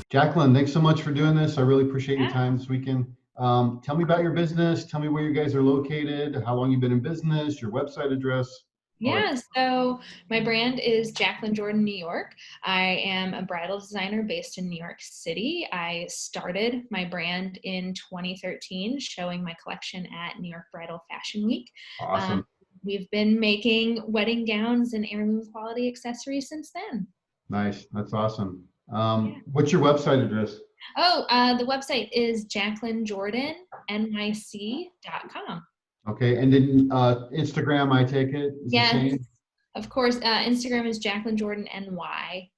Jaclyn, thanks so much for doing this. I really appreciate your time this weekend. Tell me about your business. Tell me where you guys are located, how long you've been in business, your website address. Yeah, so my brand is Jaclyn Jordan, New York. I am a bridal designer based in New York City. I started my brand in 2013, showing my collection at New York Bridal Fashion Week. Awesome. We've been making wedding gowns and heirloom quality accessories since then. Nice. That's awesome. What's your website address? The website is jaclynjordannyc.com. Okay, and then Instagram, I take it, is the same? Of course. Instagram is Jaclyn Jordan NY.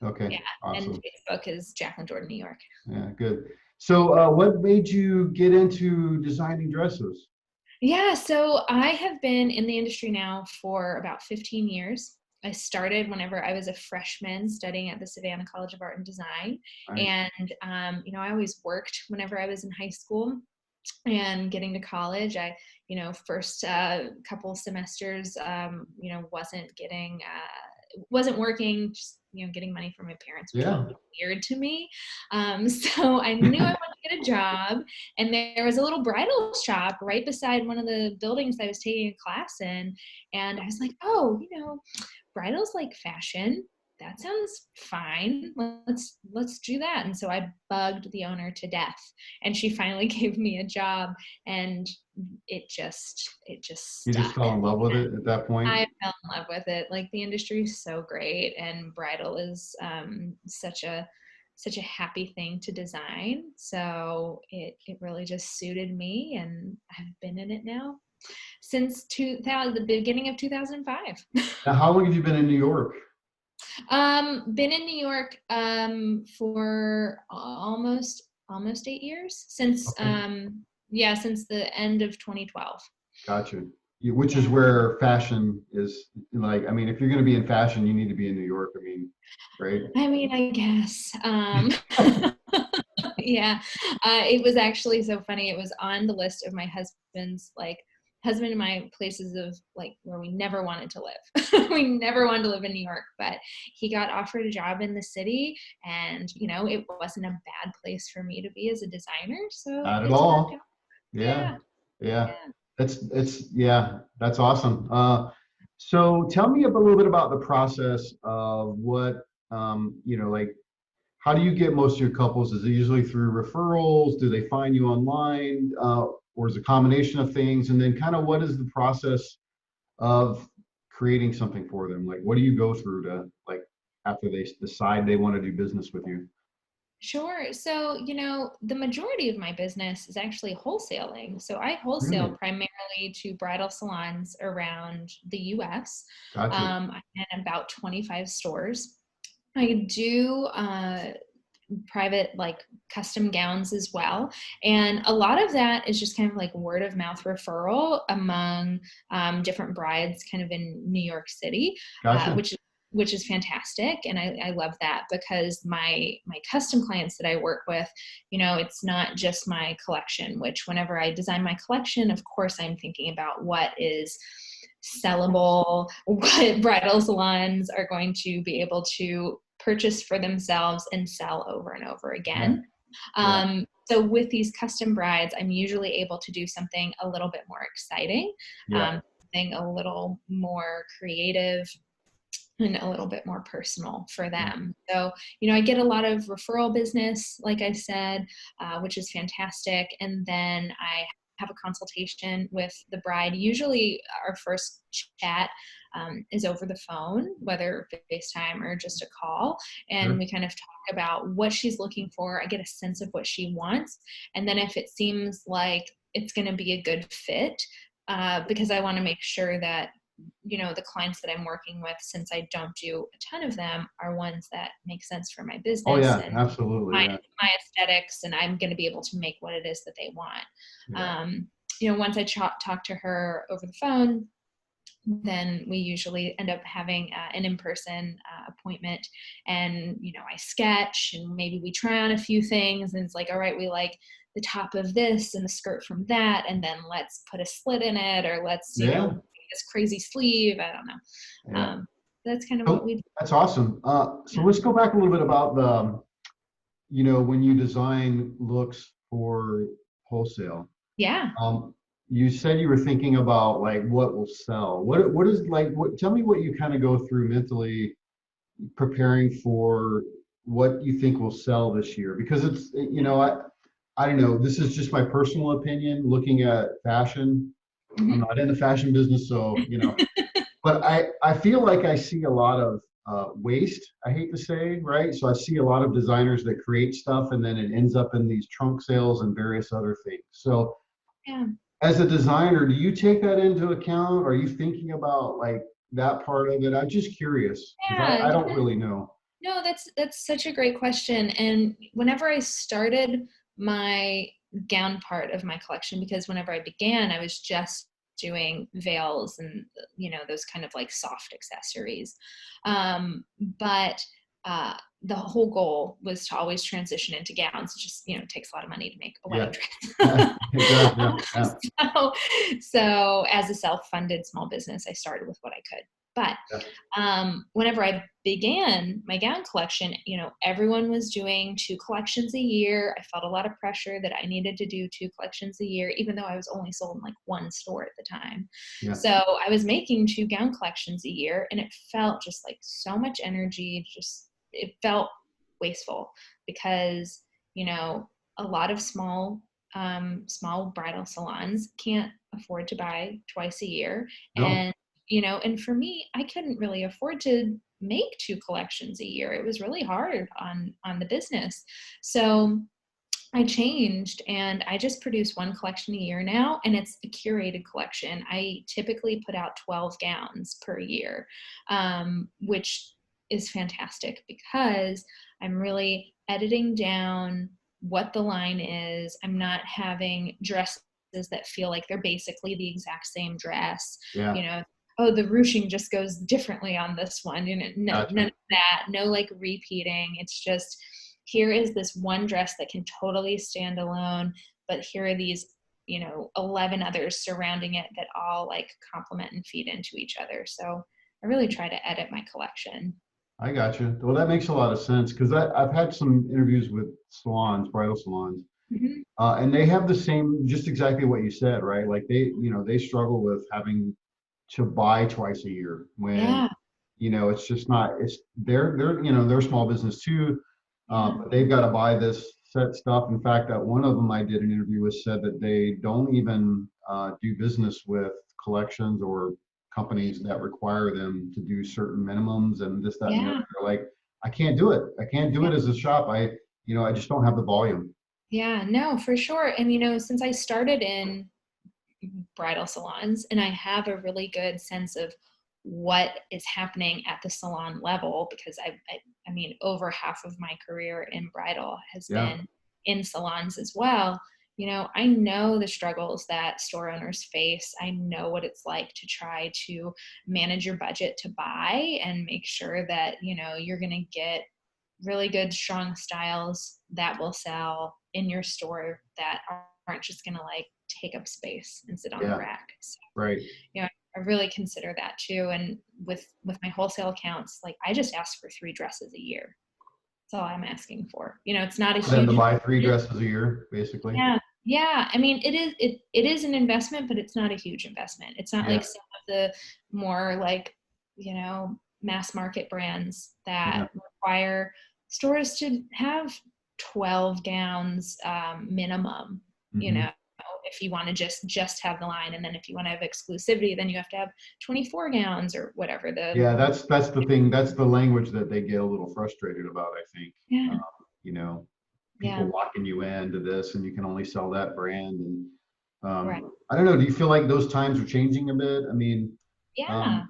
Okay, yeah, awesome. And Facebook is Jaclyn Jordan New York. Yeah, good. So what made you get into designing dresses? Yeah, so I have been in the industry now for about 15 years. I started whenever I was a freshman studying at the Savannah College of Art and Design. Nice. And, I always worked whenever I was in high school. And getting to college, I, first couple semesters, wasn't working, just, getting money from my parents, which was weird to me. So I knew I wanted to get a job, and there was a little bridal shop right beside one of the buildings I was taking a class in. And I was like, oh, bridal's like fashion. That sounds fine. Let's do that. And so I bugged the owner to death, and she finally gave me a job, and it just You just fell in love with it at that point? I fell in love with it. Like, the industry is so great, and bridal is such a happy thing to design. So it really just suited me, and I've been in it now since the beginning of 2005. Now, how long have you been in New York? Been in New York for almost 8 years, since since the end of 2012. Gotcha. Which is where fashion is, like, I mean, if you're going to be in fashion, you need to be in New York. I mean, right? I mean, I guess. Yeah. It was actually so funny. It was on the list of my husband's, husband and my places of where we never wanted to live. We never wanted to live in New York, but he got offered a job in the city, and it wasn't a bad place for me to be as a designer. So not at all. Yeah. That's awesome. So tell me a little bit about the process of what, how do you get most of your couples? Is it usually through referrals? Do they find you online? Or is it a combination of things? And then kind of what is the process of creating something for them? Like, what do you go through to, after they decide they want to do business with you? Sure. So, the majority of my business is actually wholesaling. So I wholesale primarily to bridal salons around the US. Gotcha. And about 25 stores. I do private, custom gowns as well. And a lot of that is just kind of like word of mouth referral among different brides kind of in New York City, Gotcha. which is fantastic. And I love that, because my custom clients that I work with, it's not just my collection, which whenever I design my collection, of course, I'm thinking about what is sellable, what bridal salons are going to be able to purchase for themselves and sell over and over again. So with these custom brides, I'm usually able to do something a little bit more exciting, something a little more creative, and a little bit more personal for them. So, I get a lot of referral business, like I said, which is fantastic. And then I have a consultation with the bride. Usually our first chat is over the phone, whether FaceTime or just a call. And we kind of talk about what she's looking for. I get a sense of what she wants. And then if it seems like it's going to be a good fit, because I want to make sure that the clients that I'm working with, since I don't do a ton of them, are ones that make sense for my business. Oh yeah, and absolutely. My aesthetics, and I'm going to be able to make what it is that they want. Once I talk to her over the phone, then we usually end up having an in-person appointment, and I sketch, and maybe we try on a few things, and it's like, all right, we like the top of this and the skirt from that, and then let's put a slit in it, or let's, Yeah. this crazy sleeve. I don't know. Yeah. That's kind of what So we do. that's awesome. So Yeah. let's go back a little bit about the, when you design looks for wholesale. Yeah. Um, you said you were thinking about like what will sell. What is like what tell me what you kind of go through mentally preparing for what you think will sell this year, because it's I don't know, this is just my personal opinion looking at fashion. I'm Mhm. not in the fashion business, so but I feel like I see a lot of waste, I hate to say, right? So I see a lot of designers that create stuff and then it ends up in these trunk sales and various other things. So Yeah. as a designer, do you take that into account? Are you thinking about like that part of it? I'm just curious because Yeah. I don't really know. No, that's such a great question. And whenever I started my gown part of my collection, because whenever I began, I was just doing veils and those kind of like soft accessories. But the whole goal was to always transition into gowns. It just takes a lot of money to make a wedding Yeah, dress. it does. Yeah, yeah, So as a self-funded small business, I started with what I could. But yeah. whenever I began my gown collection, everyone was doing 2 collections a year. I felt a lot of pressure that I needed to do 2 collections a year, even though I was only sold in like one store at the time. Yeah. So I was making 2 gown collections a year, and it felt just like so much energy. Just it felt wasteful because a lot of small bridal salons can't afford to buy twice a year, No. and for me, I couldn't really afford to make 2 collections a year. It was really hard on the business. So I changed and I just produce 1 collection a year now, and it's a curated collection. I typically put out 12 gowns per year, which is fantastic because I'm really editing down what the line is. I'm not having dresses that feel like they're basically the exact same dress. Yeah. You know, oh, the ruching just goes differently on this one. None Gotcha. of that. No like repeating. It's just here is this one dress that can totally stand alone, but here are these 11 others surrounding it that all like complement and feed into each other. So I really try to edit my collection. I got you. Well, that makes a lot of sense because I've had some interviews with salons, bridal salons, Hmm. and they have the same, just exactly what you said, right? Like they struggle with having to buy twice a year when, Yeah. it's just not, they're a small business too. Yeah. But they've got to buy this set stuff. In fact, that one of them I did an interview with said that they don't even do business with collections or companies that require them to do certain minimums and this, that, and the other. Yeah. They're like, I can't do it. I can't do Yeah. it as a shop. I just don't have the volume. Yeah. No, for sure. And since I started in bridal salons and I have a really good sense of what is happening at the salon level, because I mean over half of my career in bridal has Yeah. been in salons as well. I know the struggles that store owners face. I know what it's like to try to manage your budget to buy and make sure that you're going to get really good strong styles that will sell in your store that aren't just going to like take up space and sit on the Yeah. rack. So, Right. I really consider that too. And with my wholesale accounts, like I just ask for 3 dresses a year. That's all I'm asking for. It's not a For them to huge buy 3 investment. dresses a year, basically. Yeah. Yeah. I mean, it is an investment, but it's not a huge investment. It's not like Yeah. some of the more like, mass market brands Yeah. that require stores to have 12 gowns minimum, you Hmm. know, if you want to just have the line. And then if you want to have exclusivity, then you have to have 24 gowns or whatever Yeah, that's the thing. That's the language that they get a little frustrated about, I think. yeah. Um, you know, Yeah. People locking you into this and you can only sell that brand. And Right. I don't know, do you feel like those times are changing a bit? I mean, Yeah. um,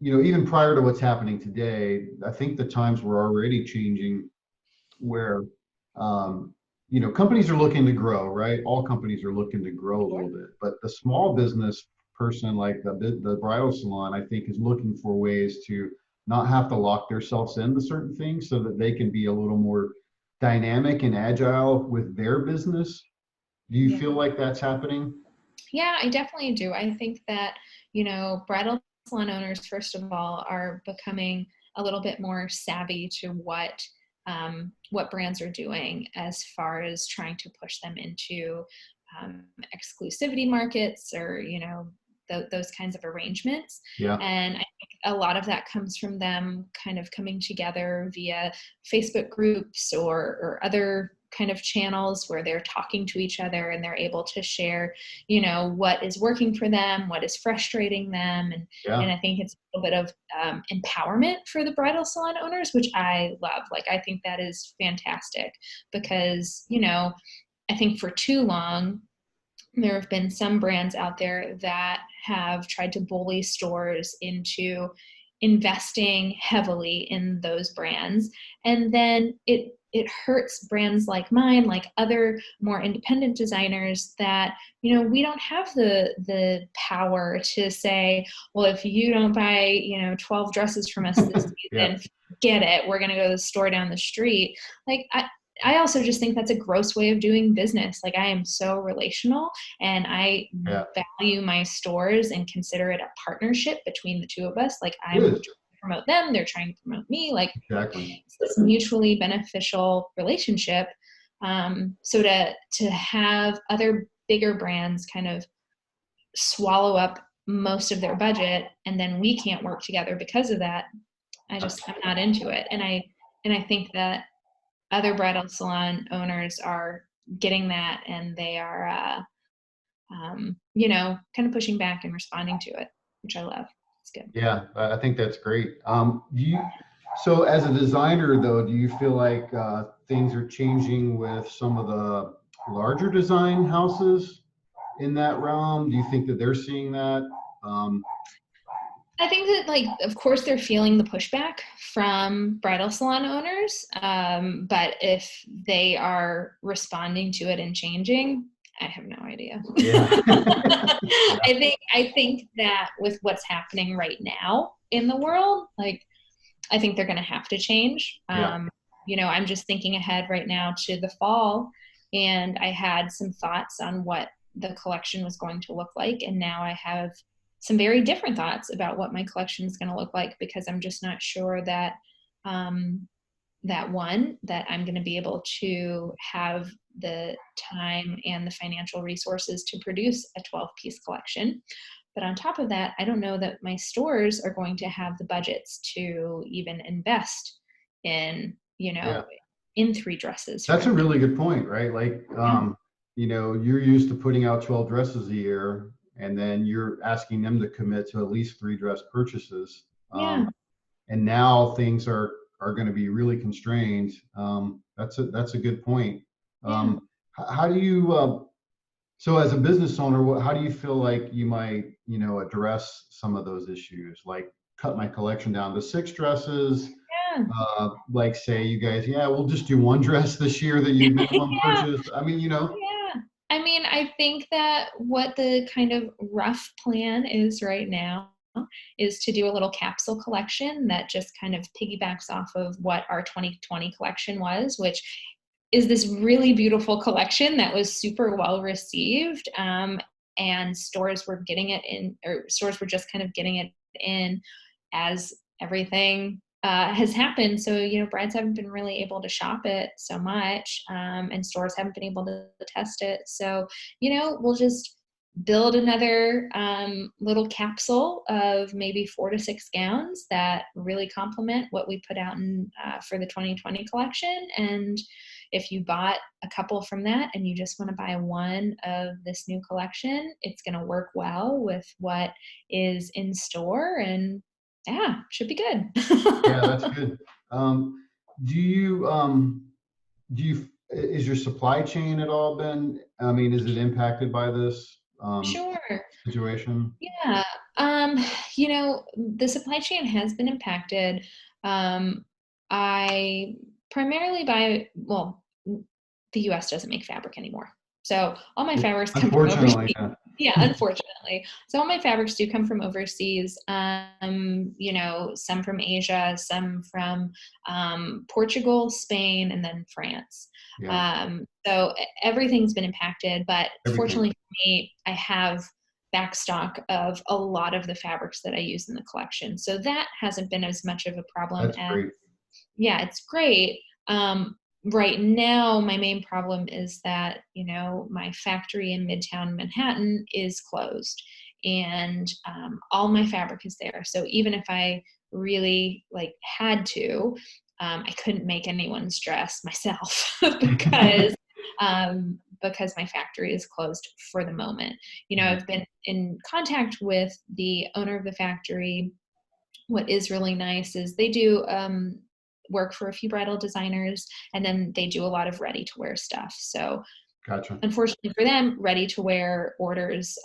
even prior to what's happening today, I think the times were already changing where, um, companies are looking to grow, right? All companies are looking to grow a Sure. little bit, but the small business person, like the bridal salon, I think is looking for ways to not have to lock themselves into certain things so that they can be a little more dynamic and agile with their business. Do you Yeah. feel like that's happening? Yeah, I definitely do. I think that, bridal salon owners, first of all, are becoming a little bit more savvy to what brands are doing as far as trying to push them into exclusivity markets or, those kinds of arrangements. Yeah. And I think a lot of that comes from them kind of coming together via Facebook groups or other kind of channels where they're talking to each other and they're able to share what is working for them, what is frustrating them. And Yeah. I think it's a little bit of empowerment for the bridal salon owners, which I love. Like, I think that is fantastic because, I think for too long, there have been some brands out there that have tried to bully stores into investing heavily in those brands. And then it hurts brands like mine, like other more independent designers that, we don't have the power to say, well, if you don't buy, 12 dresses from us this Yeah. season, get it. We're going to go to the store down the street. Like, I also just think that's a gross way of doing business. Like, I am so relational and I Yeah. value my stores and consider it a partnership between the two of us. Like, It I'm trying is. to promote them, they're trying to promote me. Like, Exactly. it's this mutually beneficial relationship. So to have other bigger brands kind of swallow up most of their budget and then we can't work together because of that, I'm not into it. And I think that other bridal salon owners are getting that and they are kind of pushing back and responding to it, which I love. It's good. Yeah, I think that's great. So as a designer though, do you feel like things are changing with some of the larger design houses in that realm? Do you think that they're seeing that? Um, I think that, like, of course, they're feeling the pushback from bridal salon owners, but if they are responding to it and changing, I have no idea. yeah. Yeah. I think that with what's happening right now in the world, like, I think they're going to have to change. Yeah. I'm just thinking ahead right now to the fall, and I had some thoughts on what the collection was going to look like, and now I have some very different thoughts about what my collection is going to look like because I'm just not sure that um, that I'm going to be able to have the time and the financial resources to produce a 12-piece collection. But on top of that, I don't know that my stores are going to have the budgets to even invest in, Yeah. in 3 dresses, for That's a instance. really good point, right? Like, Yeah. you're used to putting out 12 dresses a year, and then you're asking them to commit to at least 3 dress purchases. Yeah. And now things are going to be really constrained. That's a good point. Yeah. How do you so as a business owner, how do you feel like you might address some of those issues, like cut my collection down to 6 dresses? Yeah. Like say you guys, yeah, we'll just do 1 dress this year that you minimum Yeah. purchase. I mean, Yeah. I mean, I think that what the kind of rough plan is right now is to do a little capsule collection that just kind of piggybacks off of what our 2020 collection was, which is this really beautiful collection that was super well received. And stores were getting it in, or stores were just kind of getting it in as everything has happened. So, brides haven't been really able to shop it so much, and stores haven't been able to test it. So, we'll just build another little capsule of maybe 4 to 6 gowns that really complement what we put out in for the 2020 collection. And if you bought a couple from that and you just want to buy one of this new collection, it's going to work well with what is in store, and yeah, should be good. yeah, that's good. Um, do you is your supply chain at all been? I mean, is it impacted by this Sure. situation? Yeah. Um, the supply chain has been impacted. I primarily buy, well, the US doesn't make fabric anymore. So all my fabrics come from Unfortunately, overseas. yeah. Yeah, unfortunately. So all my fabrics do come from overseas. Some from Asia, some from Portugal, Spain, and then France. Yeah. So everything's been impacted, but Everything. fortunately for me, I have backstock of a lot of the fabrics that I use in the collection. So that hasn't been as much of a problem That's as, great. yeah, it's great. Right now, my main problem is that, my factory in Midtown Manhattan is closed, and all my fabric is there. So even if I really like had to, I couldn't make anyone's dress myself because my factory is closed for the moment. Right. I've been in contact with the owner of the factory. What is really nice is they do work for a few bridal designers, and then they do a lot of ready to wear stuff. So Gotcha. unfortunately for them, ready to wear orders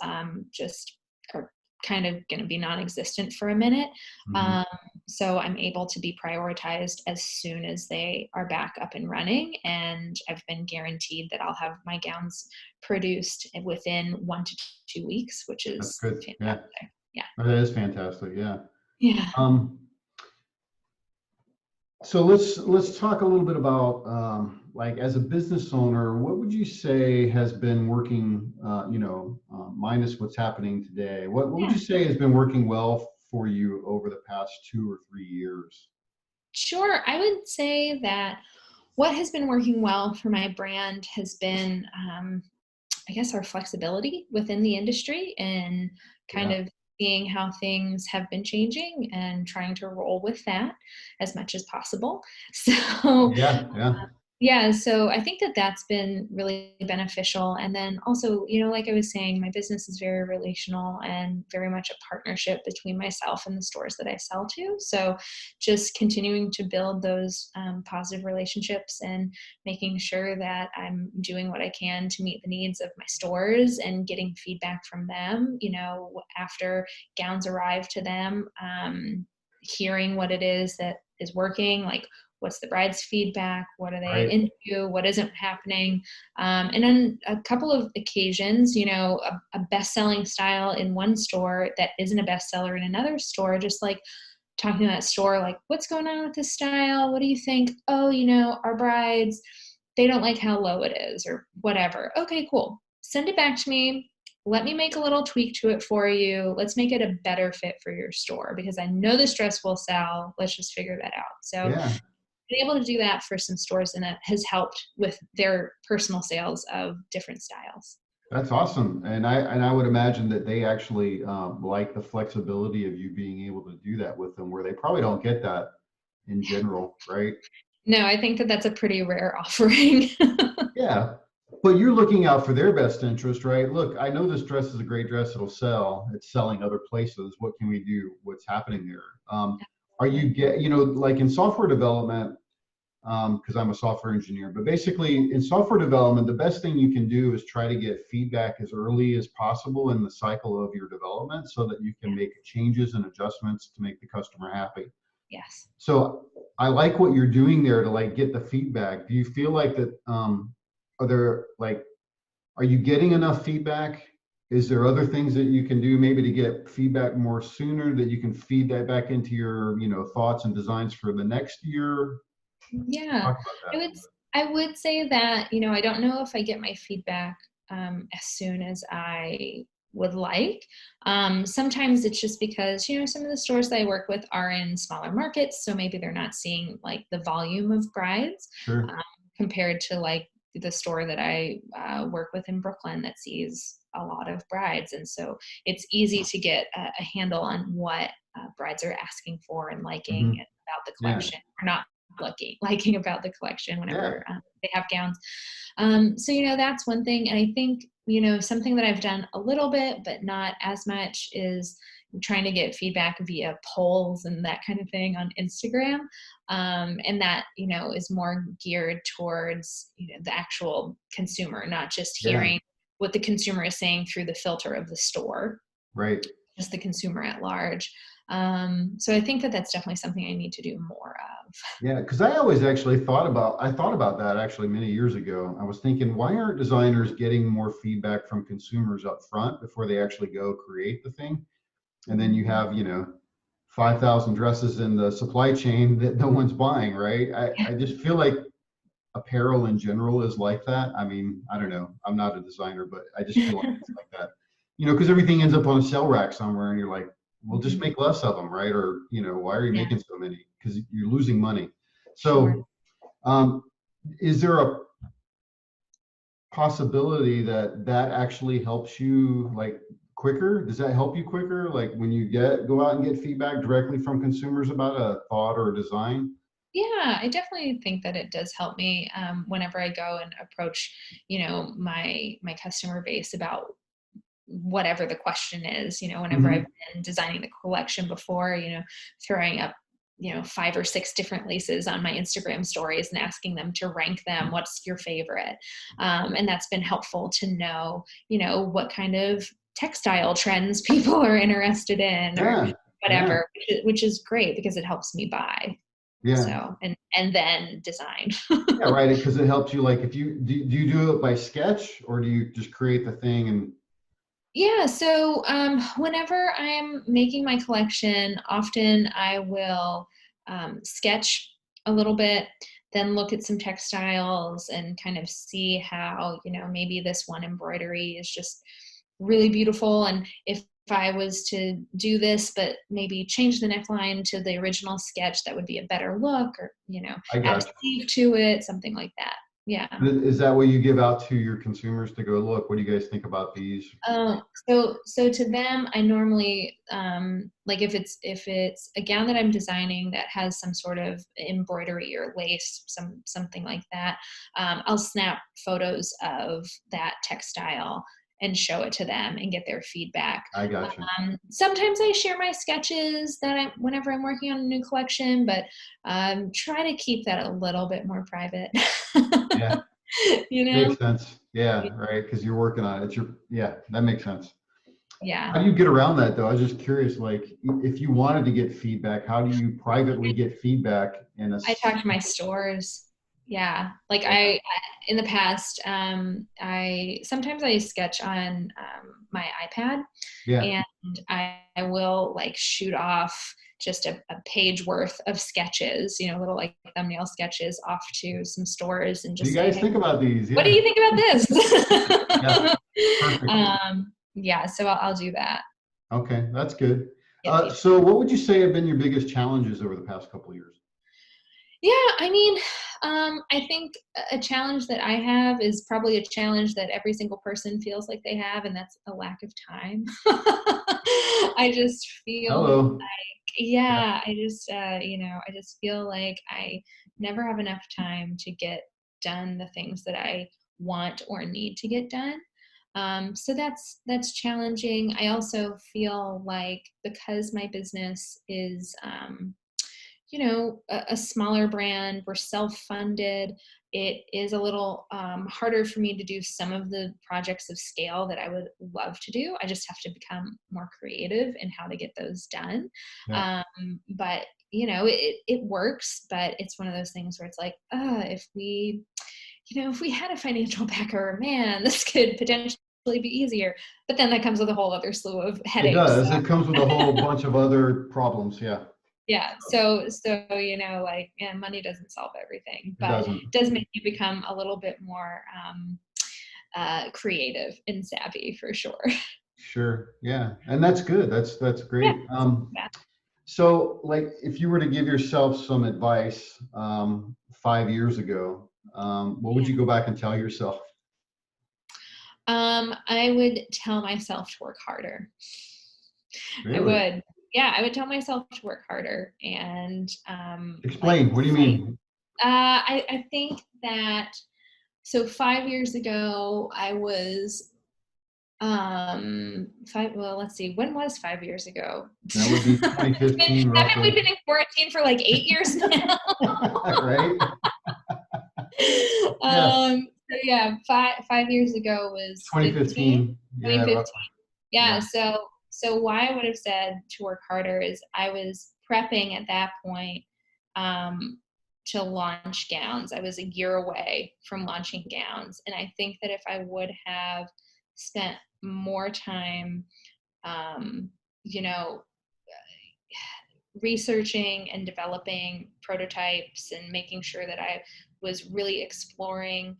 just are kind of going to be non-existent for a minute. Hmm. Um, so I'm able to be prioritized as soon as they are back up and running. And I've been guaranteed that I'll have my gowns produced within 1 to 2 weeks, which That's is good. Yeah. fantastic. Yeah. That is fantastic. Yeah. Yeah. Um, so let's talk a little bit about like as a business owner, what would you say has been working? Minus what's happening today, what would Yeah. you say has been working well for you over the past 2 or 3 years? Sure. I would say that what has been working well for my brand has been, I guess, our flexibility within the industry and kind Yeah. of seeing how things have been changing and trying to roll with that as much as possible. So, Yeah. Yeah. yeah, so I think that that's been really beneficial. And then also, like I was saying, my business is very relational and very much a partnership between myself and the stores that I sell to. So just continuing to build those positive relationships and making sure that I'm doing what I can to meet the needs of my stores and getting feedback from them, after gowns arrive to them, hearing what it is that is working, like what's the bride's feedback, what are they Right. into, what isn't happening. And on a couple of occasions, a best-selling style in one store that isn't a bestseller in another store, just like talking to that store, like, what's going on with this style, what do you think? Oh, our brides, they don't like how low it is or whatever. Okay, cool, send it back to me, let me make a little tweak to it for you, let's make it a better fit for your store because I know this dress will sell, let's just figure that out. So Yeah. been able to do that for some stores, and it has helped with their personal sales of different styles. That's awesome. And I would imagine that they actually like the flexibility of you being able to do that with them, where they probably don't get that in general, right? No, I think that that's a pretty rare offering. Yeah. But you're looking out for their best interest, right? Look, I know this dress is a great dress. It'll sell. It's selling other places. What can we do? What's happening there? Are you like in software development, because I'm a software engineer, but basically in software development, the best thing you can do is try to get feedback as early as possible in the cycle of your development so that you can Yeah. make changes and adjustments to make the customer happy. Yes. So I like what you're doing there to like get the feedback. Do you feel like that? Are there like, are you getting enough feedback? Is there other things that you can do maybe to get feedback more sooner that you can feed that back into your, thoughts and designs for the next year? Yeah. Talk about that I a would little bit. I would say that, I don't know if I get my feedback as soon as I would like. Sometimes it's just because, some of the stores that I work with are in smaller markets, so maybe they're not seeing like the volume of brides Sure. um, compared to like the store that I work with in Brooklyn that sees a lot of brides. And so it's easy to get a handle on what brides are asking for and liking Hmm. about the Yeah. collection or not liking about the collection Yeah. whenever they have gowns. So that's one thing, and I think something that I've done a little bit but not as much is trying to get feedback via polls and that kind of thing on Instagram, and that is more geared towards the actual consumer, not just Yeah. hearing what the consumer is saying through the filter of the store, Right. just the consumer at large. So I think that that's definitely something I need to do more of. Yeah. Because I always actually thought about that actually many years ago. I was thinking, why aren't designers getting more feedback from consumers up front before they actually go create the thing? And then you have, 5,000 dresses in the supply chain that no one's buying, right? I just feel like apparel in general is like that. I mean, I don't know. I'm not a designer, but I just feel like it's like that. Because everything ends up on a sell rack somewhere, and you're like, well, just Mhm. make less of them, right? Or, why are you Yeah, making so many? Because you're losing money. sure. So, um, is there a possibility that that actually helps you like quicker? Does that help you quicker? Like when you go out and get feedback directly from consumers about a thought or a design? Yeah, I definitely think that it does help me whenever I go and approach, my customer base about whatever the question is. Whenever I've Hmm. been designing the collection before, throwing up, 5 or 6 different laces on my Instagram stories and asking them to rank them. What's your favorite? And that's been helpful to know, what kind of textile trends people are interested in or Yeah, yeah, whatever, which is great because it helps me buy. yeah, So, and then design. yeah, right. Because it helps you. Like, if do you do it by sketch or do you just create the thing and Yeah, so whenever I'm making my collection, often I will sketch a little bit, then look at some textiles and kind of see how, maybe this one embroidery is just really beautiful. And if I was to do this, but maybe change the neckline to the original sketch, that would be a better look, or, I add a got sleeve to it, something like that. Yeah. you. Is that what you give out to your consumers to go, look, what do you guys think about these? So to them, I normally like if it's a gown that I'm designing that has some sort of embroidery or lace, something like that, I'll snap photos of that textile and show it to them and get their feedback. I got you. Sometimes I share my sketches whenever I'm working on a new collection, but try to keep that a little bit more private. Yeah, you know? makes sense. Yeah, right. Because you're working on it. Yeah, that makes sense. Yeah. How do you get around that though? I was just curious, like if you wanted to get feedback, how do you privately get feedback in a I talk to my stores. Yeah. Like yeah, in the past, I sometimes I sketch on my iPad yeah. and I will like shoot off just a page worth of sketches, little like thumbnail sketches off to some stores and Do just you say, guys hey, think about these? what do Yeah. you think Yeah, about this? perfect. Yeah, so I'll do that. Okay, that's good. Get feedback. So what would you say have been your biggest challenges over the past couple of years? Yeah, I mean, I think a challenge that I have is probably a challenge that every single person feels like they have, and that's a lack of time. I just feel Hello. Yeah, yeah, I just feel like I never have enough time to get done the things that I want or need to get done. So that's challenging. I also feel like because my business is a smaller brand, we're self-funded, it is a little harder for me to do some of the projects of scale that I would love to do. I just have to become more creative in how to get those done. yeah. But it works, but it's one of those things where it's like, if we had a financial backer, man, this could potentially be easier. But then that comes with a whole other slew of It headaches. does. It comes with a whole bunch of other problems. Yeah, Yeah, so like, yeah, money doesn't solve everything, it but doesn't. it does make you become a little bit more creative and savvy for sure. Sure. Yeah. And that's good. That's Yeah, great. yeah, So like if you were to give yourself some advice 5 years ago, what would yeah. you go back and tell yourself? I would tell myself to work harder. I Really? would. Yeah, I would tell myself to work harder and like Explain. What do you fight. mean? I think that so 5 years ago I was well, let's see, when was 5 years ago? That would be Haven't 2015 we roughly. been in quarantine for like 8 years now? Right? Yeah. So yeah, 5 years ago was 15, 2015. Yeah, 2015. roughly. Yeah, Yeah. so why I would have said to work harder is I was prepping at that point um, to launch gowns. I was a year away from launching gowns, and I think that if I would have spent more time, um, you know, researching and developing prototypes and making sure that I was really exploring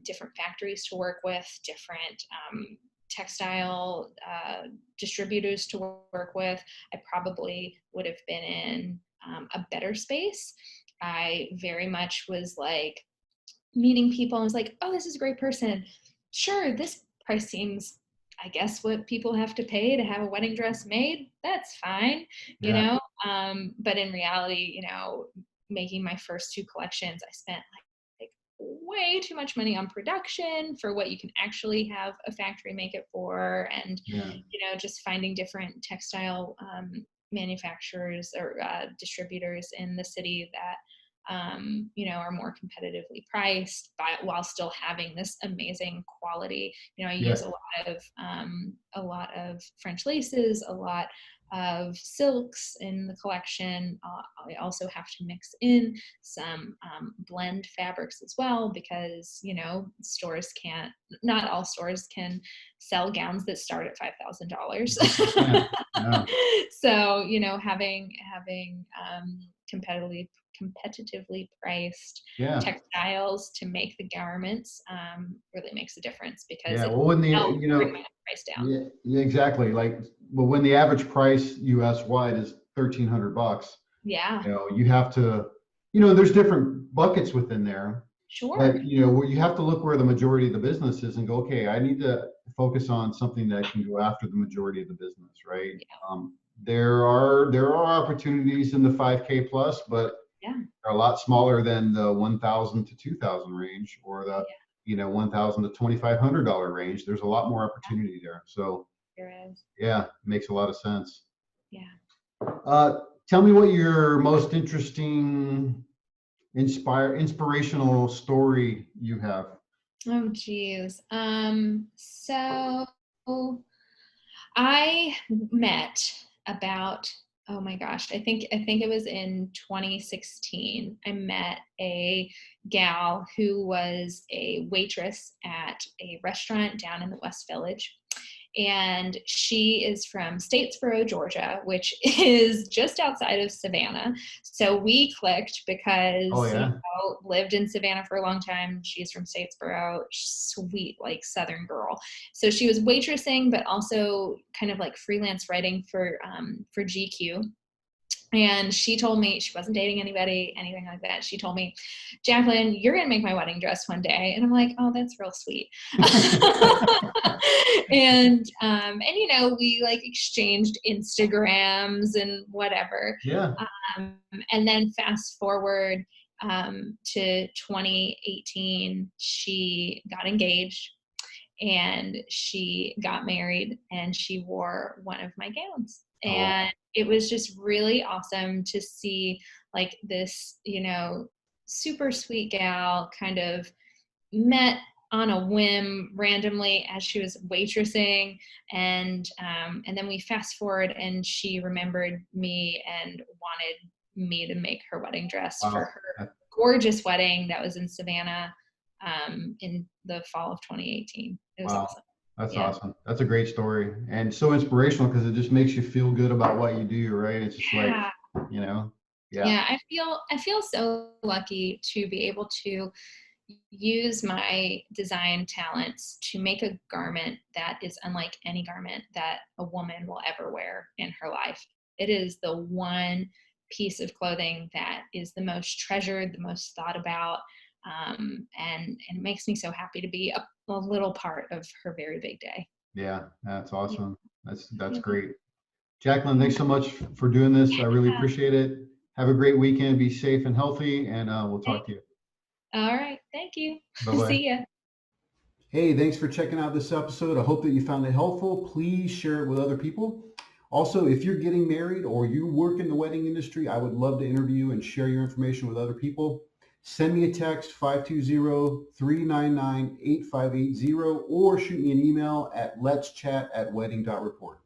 different factories to work with, different textile distributors to work with, I probably would have been in a better space. I very much was like meeting people and was like, oh, this is a great person. Sure, this price seems, I guess, what people have to pay to have a wedding dress made. That's fine, you Yeah. know? But in reality, you know, making my first 2 collections, I spent like way too much money on production for what you can actually have a factory make it for. And, Yeah. you know, just finding different textile manufacturers or distributors in the city that you know, are more competitively priced, but while still having this amazing quality. You know, I use Yeah. a lot of French laces, a lot of silks in the collection. I also have to mix in some blend fabrics as well, because, you know, not all stores can sell gowns that start at $5,000. 100%. Yeah. So, you know, having competitively priced Yeah. textiles to make the garments really makes a difference, because Yeah. it Well, when the, helps you bring know, my price down. yeah, yeah, exactly. Like, well, when the average price US wide is $1,300, Yeah, you know, you have to, you know, there's different buckets within there, sure. but you know, you have to look where the majority of the business is and go, okay, I need to focus on something that can go after the majority of the business, right? Yeah, There are opportunities in the 5K plus, but yeah, are a lot smaller than the 1,000 to 2,000 range, or the, yeah, you know, 1,000 to $2,500 range. There's a lot more opportunity there. So there is. yeah, makes a lot of sense. Yeah. Uh, Tell me what your most interesting, inspirational story you have. Oh, geez. So I met about, oh my gosh, I think it was in 2016. I met a gal who was a waitress at a restaurant down in the West Village. And she is from Statesboro, Georgia, which is just outside of Savannah. So we clicked Oh because, you yeah. know, lived in Savannah for a long time. She's from Statesboro, sweet, like Southern girl. So she was waitressing, but also kind of like freelance writing for GQ. And she told me, she wasn't dating anybody, anything like that. She told me, Jaclyn, you're going to make my wedding dress one day. And I'm like, oh, that's real sweet. And you know, we like exchanged Instagrams and whatever. Yeah. And then fast forward to 2018, she got engaged and she got married, and she wore one of my gowns. Oh, And it was just really awesome to see like this, you know, super sweet gal kind of met on a whim randomly as she was waitressing. And then we fast forward, and she remembered me and wanted me to make her wedding dress for wow. her gorgeous wedding that was in Savannah in the fall of 2018. It was Wow. awesome. That's Yeah. awesome. That's a great story and so inspirational because it just makes you feel good about what you do, right? It's just like, Yeah. you know, yeah, Yeah. I feel so lucky to be able to use my design talents to make a garment that is unlike any garment that a woman will ever wear in her life. It is the one piece of clothing that is the most treasured, the most thought about, and it makes me so happy to be a little part of her very big day. yeah, that's Yeah, awesome. That's yeah, great. Jaclyn, yeah. thanks so much for doing this. I really appreciate it. Have a great weekend. Be safe and healthy, and we'll talk to you. All right. Thank you. Bye bye. See ya. Hey, thanks for checking out this episode. I hope that you found it helpful. Please share it with other people. Also, if you're getting married or you work in the wedding industry, I would love to interview and share your information with other people. Send me a text 520-399-8580 or shoot me an email at letschat@wedding.report.